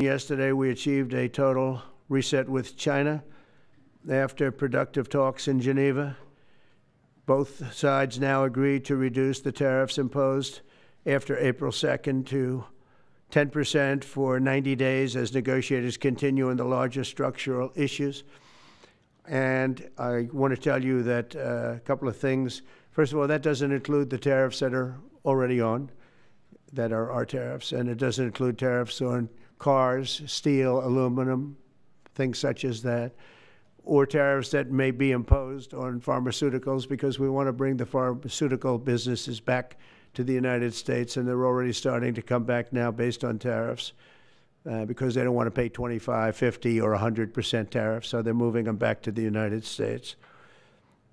Yesterday, we achieved a total reset with China after productive talks in Geneva. Both sides now agreed to reduce the tariffs imposed after April 2nd to 10% for 90 days as negotiators continue on the largest structural issues. And I want to tell you that a couple of things. First of all, that doesn't include the tariffs that are already on, that are our tariffs, and it doesn't include tariffs on cars, steel, aluminum, things such as that, or tariffs that may be imposed on pharmaceuticals, because we want to bring the pharmaceutical businesses back to the United States, and they're already starting to come back now based on tariffs because they don't want to pay 25, 50, or 100% tariffs, so they're moving them back to the United States.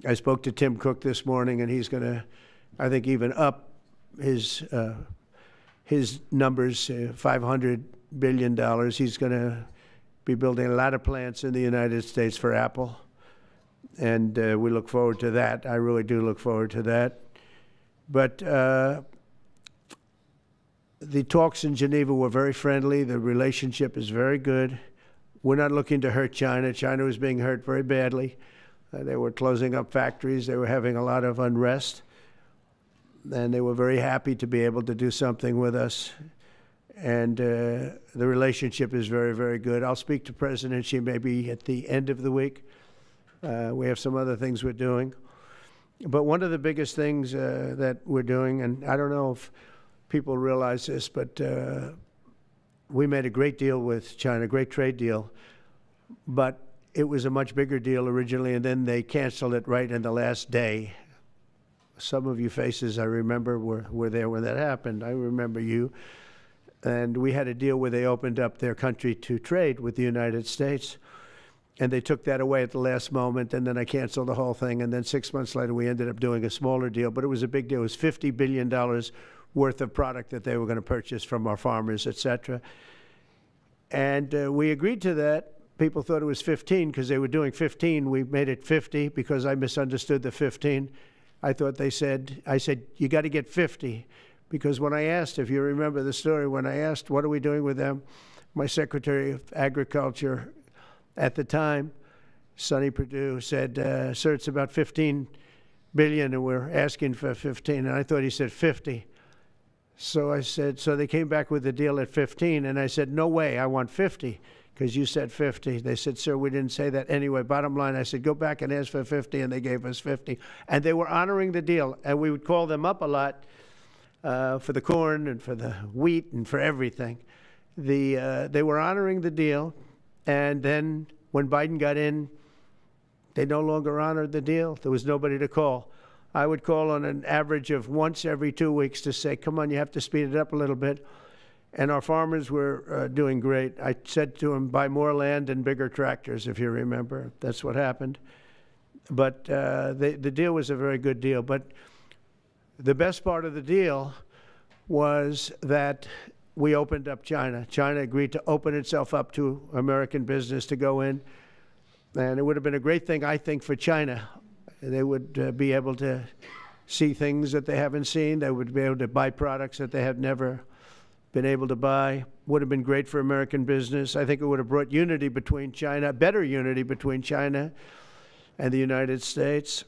I spoke to Tim Cook this morning, and he's going to, I think, even up his numbers, $500 billion. He's going to be building a lot of plants in the United States for Apple, and we look forward to that. I really do look forward to that. But the talks in Geneva were very friendly. The relationship is very good. We're not looking to hurt China. China was being hurt very badly. They were closing up factories. They were having a lot of unrest. And they were very happy to be able to do something with us. And the relationship is very, very good. I'll speak to President Xi maybe at the end of the week. We have some other things we're doing. But one of the biggest things that we're doing, and I don't know if people realize this, but we made a great deal with China, a great trade deal. But it was a much bigger deal originally, and then they canceled it right in the last day. Some of you faces I remember were there when that happened. I remember you. And we had a deal where they opened up their country to trade with the United States. And they took that away at the last moment, and then I canceled the whole thing. And then 6 months later, we ended up doing a smaller deal. But it was a big deal. It was $50 billion worth of product that they were going to purchase from our farmers, et cetera. And we agreed to that. People thought it was 15 because they were doing 15. We made it 50 because I misunderstood the 15. I said, you got to get 50. Because when I asked, if you remember the story, when I asked, what are we doing with them? My Secretary of Agriculture at the time, Sonny Perdue, said, sir, it's about 15 billion and we're asking for 15. And I thought he said 50. So I said, so they came back with the deal at 15. And I said, no way, I want 50. Because you said 50. They said, sir, we didn't say that. Anyway, bottom line, I said, go back and ask for 50, and they gave us 50. And they were honoring the deal, and we would call them up a lot for the corn and for the wheat and for everything. They were honoring the deal, and then when Biden got in, they no longer honored the deal. There was nobody to call. I would call on an average of once every 2 weeks to say, come on, you have to speed it up a little bit. And our farmers were doing great. I said to them, buy more land and bigger tractors, if you remember. That's what happened. But the deal was a very good deal. But the best part of the deal was that we opened up China. China agreed to open itself up to American business to go in. And it would have been a great thing, I think, for China. They would be able to see things that they haven't seen. They would be able to buy products that they had never been able to buy. Would have been great for American business. I think it would have brought unity between China, better unity between China and the United States.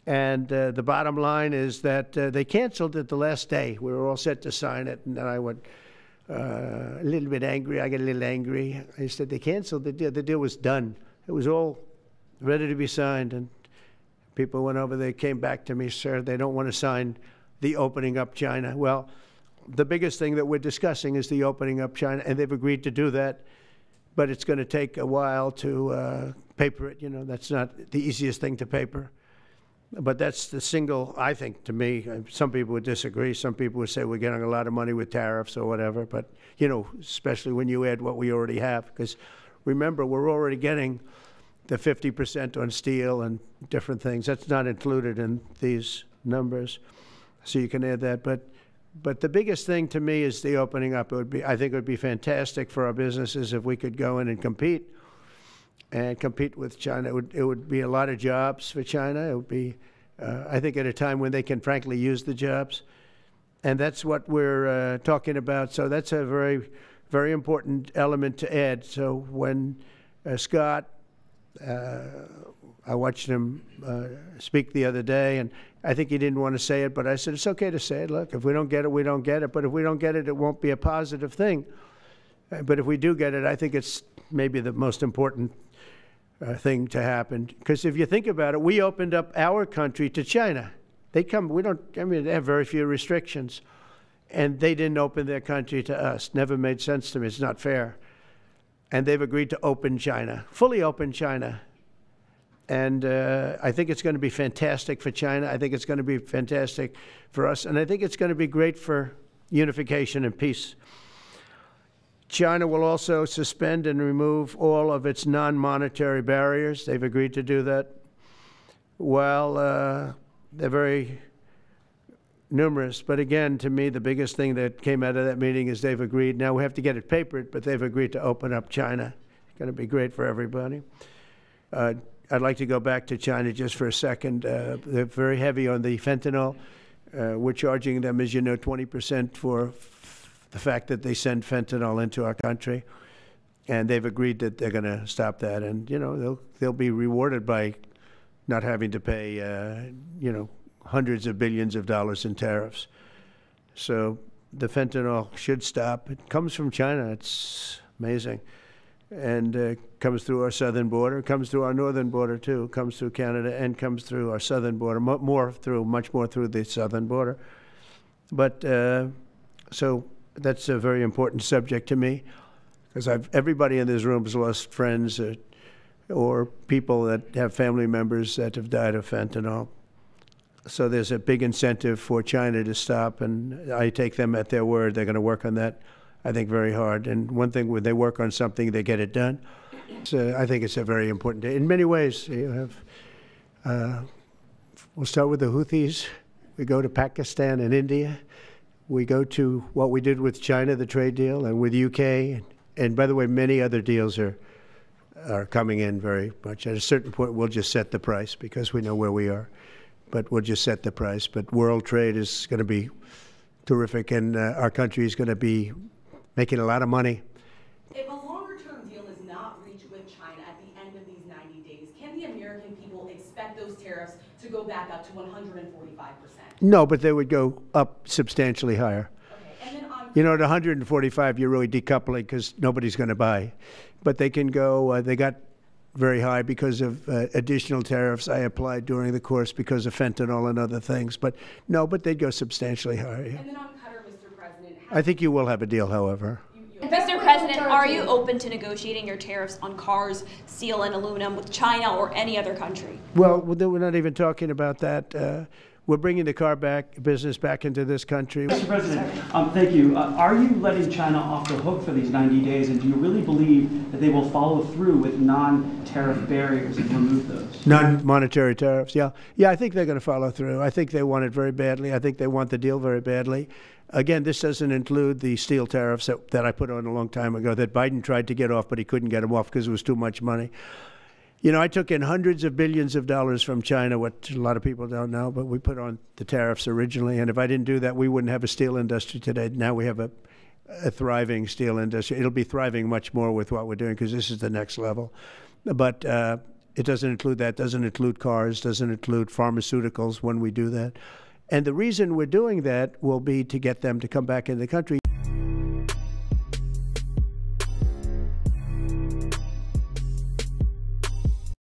And the bottom line is that they canceled it the last day. We were all set to sign it, and then I went a little bit angry. I got a little angry. I said, they canceled the deal. The deal was done. It was all ready to be signed, and people went over. They came back to me, sir, they don't want to sign the opening up China. Well, the biggest thing that we're discussing is the opening up China, and they've agreed to do that, but it's going to take a while to paper it. You know, that's not the easiest thing to paper. But that's the single, I think, to me, some people would disagree. Some people would say we're getting a lot of money with tariffs or whatever, but, you know, especially when you add what we already have. Because remember, we're already getting the 50% on steel and different things. That's not included in these numbers, so you can add that. But the biggest thing to me is the opening up. I think it would be fantastic for our businesses if we could go in and compete with China. It would be a lot of jobs for China. It would be, I think, at a time when they can frankly use the jobs. And that's what we're talking about. So that's a very, very important element to add. So when Scott, I watched him speak the other day, and I think he didn't want to say it, but I said, it's okay to say it. Look, if we don't get it, we don't get it. But if we don't get it, it won't be a positive thing. But if we do get it, I think it's maybe the most important thing to happen. Because if you think about it, we opened up our country to China. They come, they have very few restrictions. And they didn't open their country to us. Never made sense to me. It's not fair. And they've agreed to open China, fully open China. And I think it's going to be fantastic for China. I think it's going to be fantastic for us. And I think it's going to be great for unification and peace. China will also suspend and remove all of its non-monetary barriers. They've agreed to do that. Well, they're very numerous. But again, to me, the biggest thing that came out of that meeting is they've agreed. Now we have to get it papered, but they've agreed to open up China. It's going to be great for everybody. I'd like to go back to China just for a second. They're very heavy on the fentanyl. We're charging them, as you know, 20% for the fact that they send fentanyl into our country. And they've agreed that they're going to stop that. And, you know, they'll be rewarded by not having to pay, hundreds of billions of dollars in tariffs. So the fentanyl should stop. It comes from China. It's amazing. And comes through our southern border, comes through our northern border too, comes through Canada, and comes through our southern border, much more through the southern border. But so that's a very important subject to me, because everybody in this room has lost friends or people that have family members that have died of fentanyl. So there's a big incentive for China to stop, and I take them at their word. They're going to work on that, I think, very hard. And one thing, when they work on something, they get it done. So I think it's a very important day. In many ways, you have, we'll start with the Houthis. We go to Pakistan and India. We go to what we did with China, the trade deal, and with UK. And by the way, many other deals are coming in very much. At a certain point, we'll just set the price because we know where we are. But we'll just set the price. But world trade is going to be terrific, and our country is going to be making a lot of money. If a longer-term deal is not reached with China at the end of these 90 days, can the American people expect those tariffs to go back up to 145%? No, but they would go up substantially higher. Okay. And then at 145, you're really decoupling because nobody's going to buy. But they can go, they got very high because of additional tariffs I applied during the course because of fentanyl and other things. But no, but they'd go substantially higher. Yeah. And then on Qatar, Mr. President, I think you will have a deal, however. Mr. President, are you open to negotiating your tariffs on cars, steel, and aluminum with China or any other country? Well, we're not even talking about that. We're bringing the car business back into this country. Mr. President, thank you. Are you letting China off the hook for these 90 days, and do you really believe that they will follow through with non-tariff barriers and remove those? Non-monetary tariffs, yeah. Yeah, I think they're going to follow through. I think they want it very badly. I think they want the deal very badly. Again, this doesn't include the steel tariffs that I put on a long time ago that Biden tried to get off, but he couldn't get them off because it was too much money. You know, I took in hundreds of billions of dollars from China, what a lot of people don't know, but we put on the tariffs originally. And if I didn't do that, we wouldn't have a steel industry today. Now we have a thriving steel industry. It'll be thriving much more with what we're doing because this is the next level. But it doesn't include that, doesn't include cars, doesn't include pharmaceuticals when we do that. And the reason we're doing that will be to get them to come back in the country.